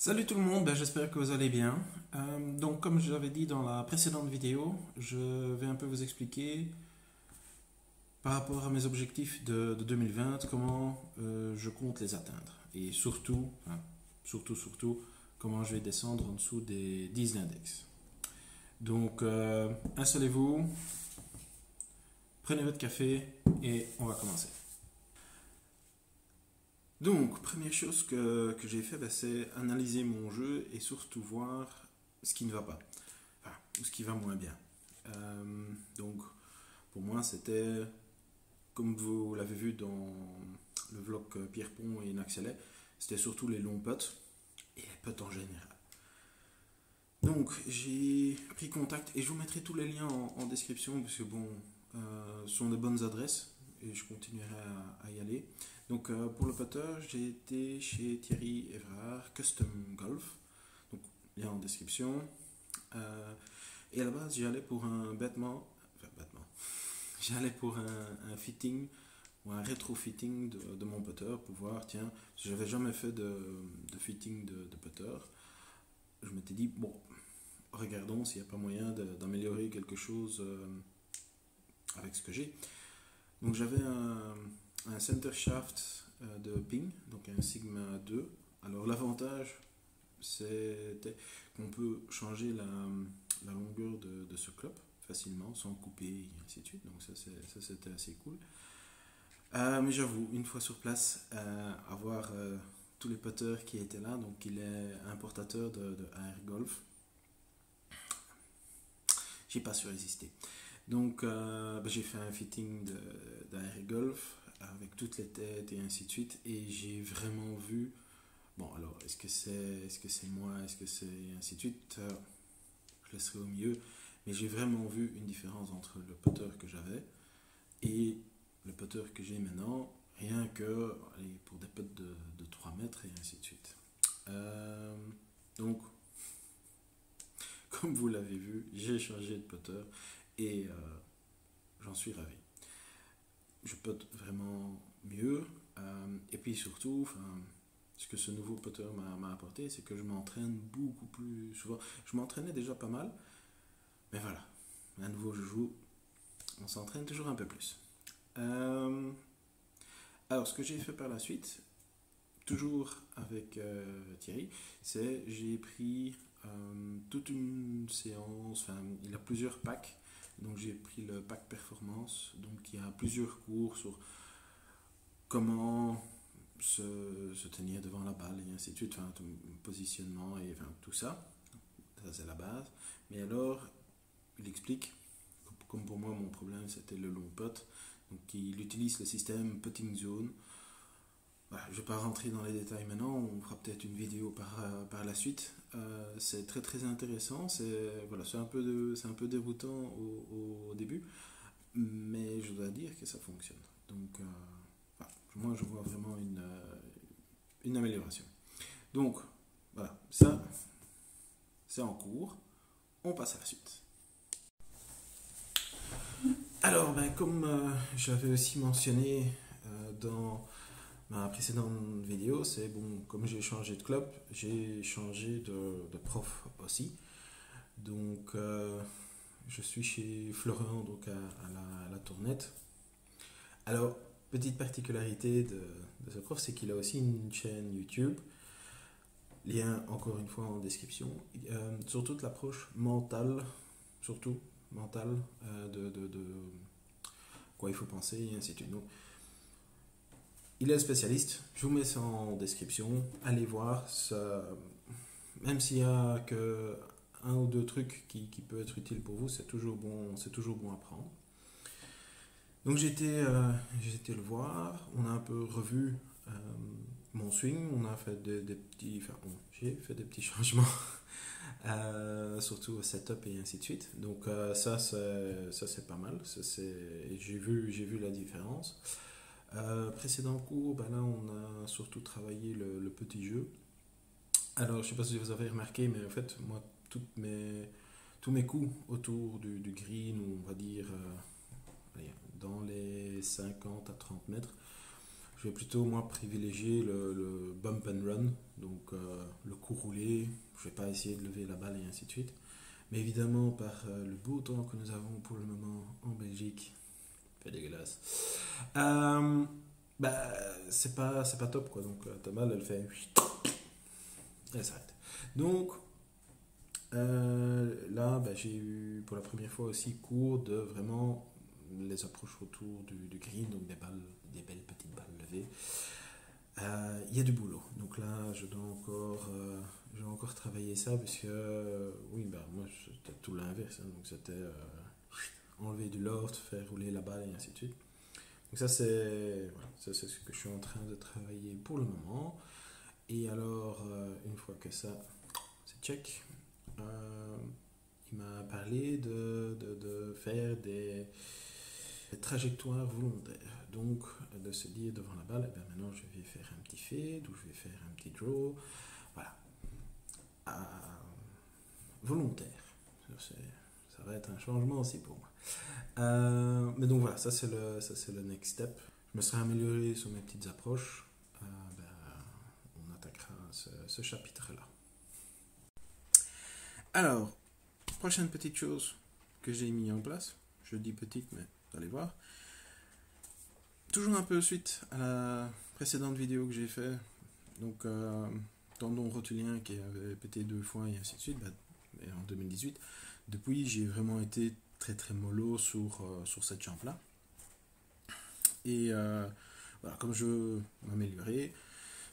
Salut tout le monde, j'espère que vous allez bien. Donc comme je l'avais dit dans la précédente vidéo, je vais un peu vous expliquer par rapport à mes objectifs de 2020, comment je compte les atteindre. Et surtout, surtout, comment je vais descendre en dessous des 10 d'index. Donc installez-vous, prenez votre café et on va commencer. Donc, première chose que j'ai fait, c'est analyser mon jeu et surtout voir ce qui ne va pas, ou ce qui va moins bien. Donc, pour moi, c'était, comme vous l'avez vu dans le vlog Pierre Pont et Naxalet, c'était surtout les longs putts et les putts en général. Donc, j'ai pris contact et je vous mettrai tous les liens en description parce que, bon, ce sont de bonnes adresses et je continuerai à y aller. Donc, pour le putter, j'ai été chez Thierry Evrard, Custom Golf, donc lien en description. Et à la base, j'y allais pour un j'allais pour un fitting ou un rétro-fitting de mon putter pour voir, tiens, si j'avais jamais fait de fitting de putter, je m'étais dit, bon, regardons s'il n'y a pas moyen d'améliorer quelque chose avec ce que j'ai. Donc j'avais un center shaft de ping, donc un Sigma 2. Alors l'avantage, c'était qu'on peut changer la longueur de ce club facilement, sans couper et ainsi de suite. Donc ça c'était assez cool. Mais j'avoue, une fois sur place, avoir tous les putters qui étaient là, donc il est importateur de AR Golf, j'ai pas su résister. Donc j'ai fait un fitting d'AR Golf avec toutes les têtes et ainsi de suite, et j'ai vraiment vu. Bon, alors, est-ce que c'est moi, est-ce que c'est ainsi de suite, je laisserai au milieu, mais j'ai vraiment vu une différence entre le putter que j'avais et le putter que j'ai maintenant, rien que allez, pour des putts de 3 mètres et ainsi de suite. Euh, donc, comme vous l'avez vu, j'ai changé de putter et j'en suis ravi. Je putte vraiment mieux, et puis surtout, ce que ce nouveau putter m'a apporté, c'est que je m'entraîne beaucoup plus souvent. Je m'entraînais déjà pas mal, mais voilà, à nouveau je joue, on s'entraîne toujours un peu plus. Euh, alors, ce que j'ai fait par la suite, toujours avec Thierry, c'est j'ai pris toute une séance, enfin, il a plusieurs packs. Donc j'ai pris le pack performance, donc il y a plusieurs cours sur comment se tenir devant la balle et ainsi de suite, enfin, tout, positionnement et enfin, tout ça. Ça, c'est la base. Mais alors, il explique, comme pour moi, mon problème, c'était le long putt. Donc, il utilise le système putting zone. Voilà, je ne vais pas rentrer dans les détails maintenant, on fera peut-être une vidéo par la suite. C'est très très intéressant, voilà, c'est un peu déroutant au début, mais je dois dire que ça fonctionne. Donc, voilà, moi je vois vraiment une amélioration. Donc, voilà, ça c'est en cours, on passe à la suite. Alors, comme j'avais aussi mentionné dans ma précédente vidéo, c'est bon, comme j'ai changé de club, j'ai changé de prof aussi. Donc, je suis chez Florian, donc à la Tournette. Alors, petite particularité de ce prof, c'est qu'il a aussi une chaîne YouTube. Lien encore une fois en description. Sur toute l'approche mentale, surtout mentale, de quoi il faut penser et ainsi de suite. Donc, il est spécialiste. Je vous mets ça en description. Allez voir. Ça, même s'il y a que un ou deux trucs qui peuvent être utiles pour vous, c'est toujours bon à prendre. Donc j'ai été le voir, on a un peu revu mon swing, on a fait des petits, enfin j'ai fait des petits changements, surtout au setup et ainsi de suite. Donc ça c'est pas mal, j'ai vu la différence. Précédent cours, là on a surtout travaillé le petit jeu. Alors je sais pas si vous avez remarqué, mais en fait moi tous mes coups autour du green, ou on va dire dans les 50 à 30 mètres, Je vais plutôt moi privilégier le bump and run, donc le coup roulé. Je vais pas essayer de lever la balle et ainsi de suite. Mais évidemment, par le beau temps que nous avons pour le moment en Belgique, fait dégueulasse. Euh, bah, c'est pas top quoi. Donc ta balle elle fait, elle s'arrête. Donc là, bah, j'ai eu pour la première fois aussi cours de vraiment les approches autour du green, donc des balles, des belles petites balles levées. Il y a du boulot. Donc là, je dois encore travailler ça parce que, oui, bah, moi, c'était tout l'inverse. Hein. Donc c'était enlever du loft, faire rouler la balle et ainsi de suite. Donc ça, voilà, ça, c'est ce que je suis en train de travailler pour le moment. Et alors, une fois que ça, c'est check, euh, il m'a parlé de faire des trajectoires volontaires. Donc, de se dire devant la balle, eh bien, maintenant je vais faire un petit fade ou je vais faire un petit draw. Voilà. Euh, volontaire. Ça va être un changement aussi pour moi. Mais donc voilà, ça c'est le next step. Je me serai amélioré sur mes petites approches. Ben, on attaquera ce chapitre-là. Alors, prochaine petite chose que j'ai mis en place. Je dis petite, mais vous allez voir. Toujours un peu suite à la précédente vidéo que j'ai fait. Donc, tendon rotulien qui avait pété 2 fois et ainsi de suite, en 2018. Depuis, j'ai vraiment été très très mollo sur cette jambe-là. Et voilà, comme je veux m'améliorer,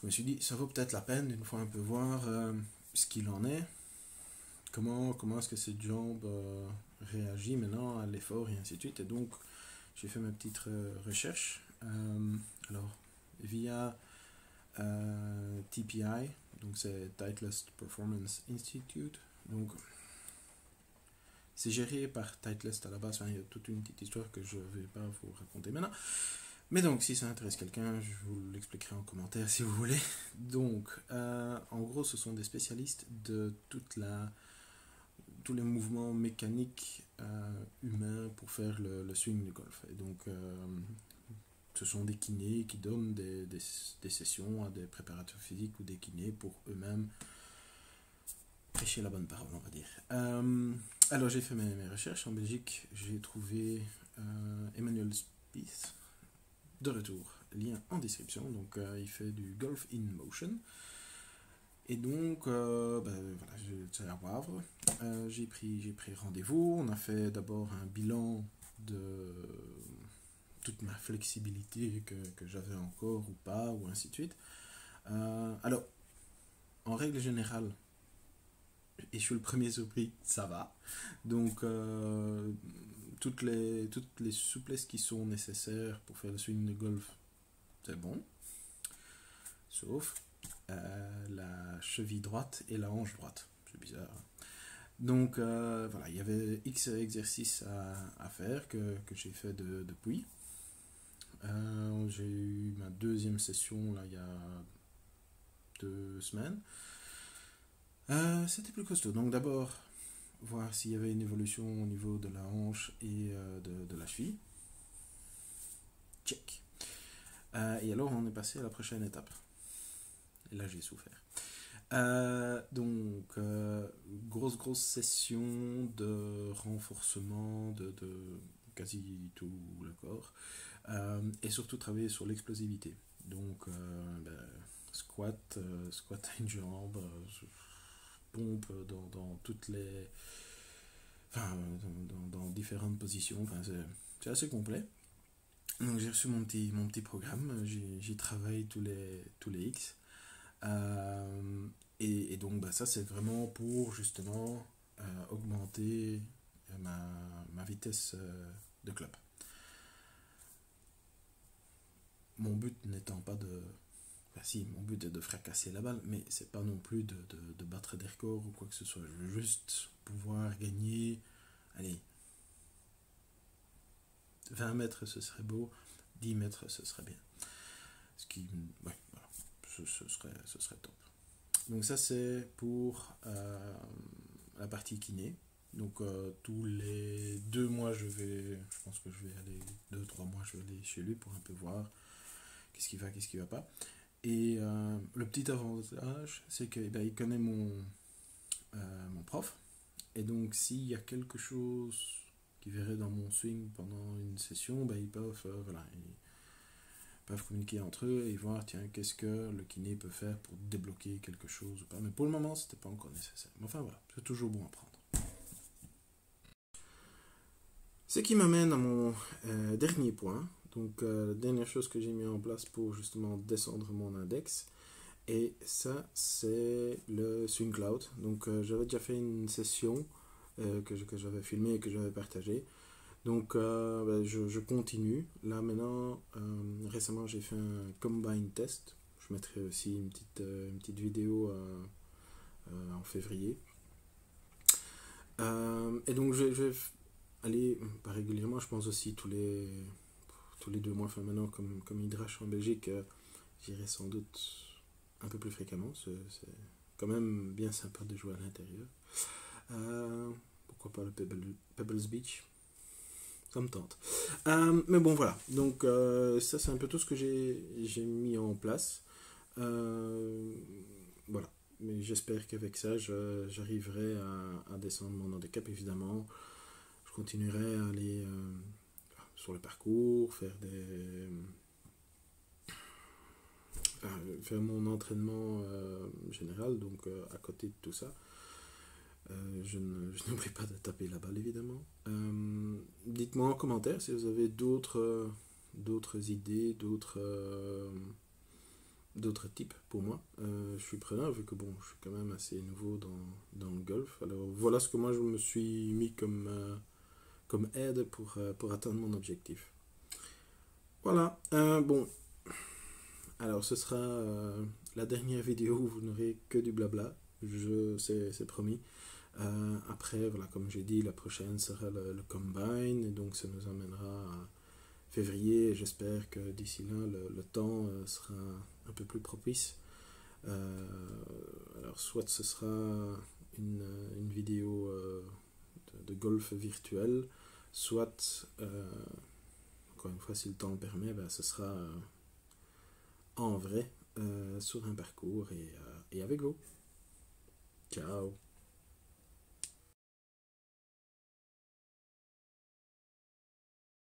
je me suis dit, ça vaut peut-être la peine une fois un peu voir ce qu'il en est. Comment est-ce que cette jambe réagit maintenant à l'effort et ainsi de suite. Et donc, j'ai fait ma petite recherche. Alors, via TPI, donc c'est Titleist Performance Institute. Donc, c'est géré par Titleist à la base. Enfin, il y a toute une petite histoire que je ne vais pas vous raconter maintenant. Mais donc, si ça intéresse quelqu'un, je vous l'expliquerai en commentaire si vous voulez. Donc, en gros, ce sont des spécialistes de tous les mouvements mécaniques humains pour faire le swing du golf. Et donc, ce sont des kinés qui donnent des sessions à des préparateurs physiques ou des kinés pour eux-mêmes prêcher la bonne parole, on va dire. Alors, j'ai fait mes recherches. En Belgique, j'ai trouvé Emmanuel Spieth, de retour, lien en description. Donc, il fait du Golf in Motion. Et donc, voilà, c'est à Wavre. J'ai pris rendez-vous. On a fait d'abord un bilan de toute ma flexibilité que j'avais encore ou pas, ou ainsi de suite. Alors, en règle générale, et je suis le premier surpris, ça va. Donc, toutes les souplesses qui sont nécessaires pour faire le swing de golf, c'est bon. Sauf la cheville droite et la hanche droite. C'est bizarre. Donc, voilà, il y avait X exercices à faire que j'ai fait depuis. J'ai eu ma deuxième session là, il y a 2 semaines. C'était plus costaud. Donc d'abord, voir s'il y avait une évolution au niveau de la hanche et de la cheville. Check. Et alors on est passé à la prochaine étape. Et là j'ai souffert. Donc, grosse session de renforcement de quasi tout le corps. Et surtout travailler sur l'explosivité. Donc, squat à une jambe, pompe dans toutes les. Enfin, dans différentes positions. Enfin, c'est assez complet. Donc, j'ai reçu mon petit programme. J'y travaille tous les X. Et donc, ça, c'est vraiment pour justement augmenter ma vitesse de club. Mon but n'étant pas de. Enfin, si, mon but est de fracasser la balle, mais c'est pas non plus de battre des records ou quoi que ce soit. Je veux juste pouvoir gagner. Allez. 20 mètres, ce serait beau. 10 mètres, ce serait bien. Ce qui. Ouais, voilà. Ce serait top. Donc, ça, c'est pour la partie kiné. Donc, tous les 2 mois, je pense que je vais aller, 2-3 mois, je vais aller chez lui pour un peu voir qu'est-ce qui va, qu'est-ce qui va pas. Et le petit avantage, c'est qu'il il connaît mon prof. Et donc, s'il y a quelque chose qui verrait dans mon swing pendant une session, ils peuvent communiquer entre eux et voir, tiens, qu'est-ce que le kiné peut faire pour débloquer quelque chose ou pas. Mais pour le moment, c'était pas encore nécessaire. Mais enfin, voilà, c'est toujours bon à prendre. Ce qui m'amène à mon dernier point. Donc, la dernière chose que j'ai mis en place pour justement descendre mon index. Et ça, c'est le Swing Cloud. Donc, j'avais déjà fait une session que j'avais filmée et que j'avais partagée. Donc, je continue. Là, maintenant, récemment, j'ai fait un combine test. Je mettrai aussi une petite vidéo en février. Et donc, je vais aller, pas régulièrement, je pense aussi tous les 2 mois, enfin maintenant, comme Hydrache en Belgique, j'irai sans doute un peu plus fréquemment. C'est quand même bien sympa de jouer à l'intérieur. Pourquoi pas le Pebbles Beach? Ça me tente. Mais bon, voilà. Donc, ça, c'est un peu tout ce que j'ai mis en place. Voilà. Mais j'espère qu'avec ça, j'arriverai à descendre mon handicap, évidemment. Je continuerai à aller sur le parcours, faire mon entraînement général, donc à côté de tout ça. Je n'oublie pas de taper la balle, évidemment. Dites-moi en commentaire si vous avez d'autres idées, d'autres types pour moi. Je suis preneur vu que bon, je suis quand même assez nouveau dans le golf. Alors voilà ce que moi je me suis mis comme aide pour atteindre mon objectif. Voilà, bon, alors ce sera la dernière vidéo où vous n'aurez que du blabla, c'est promis. Après, voilà, comme j'ai dit, la prochaine sera le combine, et donc ça nous amènera à février, et j'espère que d'ici là, le temps sera un peu plus propice. Alors, soit ce sera une vidéo de golf virtuel, soit, encore une fois, si le temps le permet, ce sera en vrai sur un parcours et avec vous. Ciao!